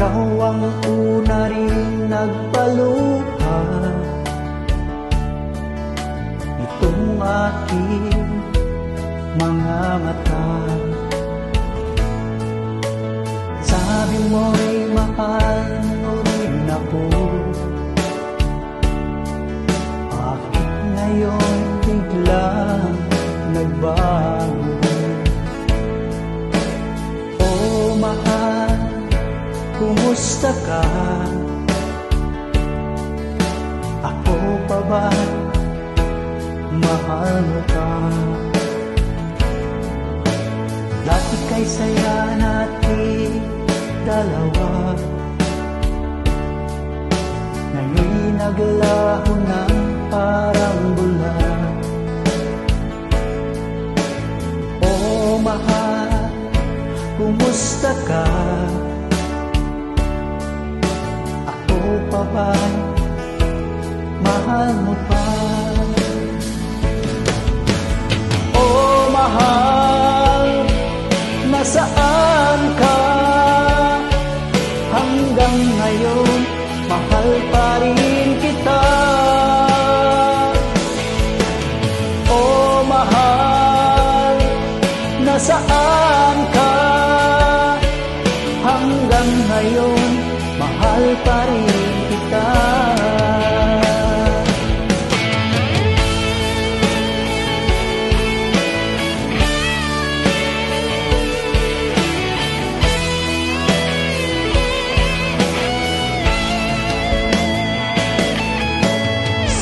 Ikaw ang una rin nagpaluha itong aking mga mata. Sabi mo'y mahal mo rin ako. Bakit ngayon biglang nagbago? Oh mahal, kumusta ka? Ako pa ba mahal mo ka? Dati kay saya natin dalawa, ngayon naglaho ng parang bula. Oh mahal, kumusta ka? Ako pa ba mahal mo pa? Oh mahal, nasaan ka? Hanggang ngayon, mahal pa rin kita. Oh mahal, nasaan ka? Hanggang ngayon, mahal pa rin kita.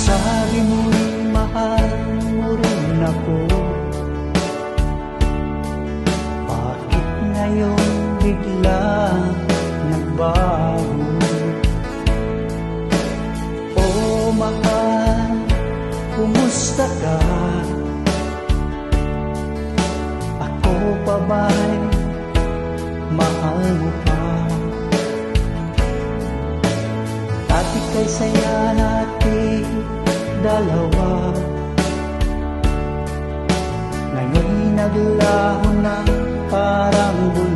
Sabi mo'y mahal mo rin ako. Bakit ngayon biglang nagbago? Oh mahal, kumusta ka? Ako pa ba'y mahal mo pa? Dati kay saya natin dalawa, ngayon naglaho ng parang bula.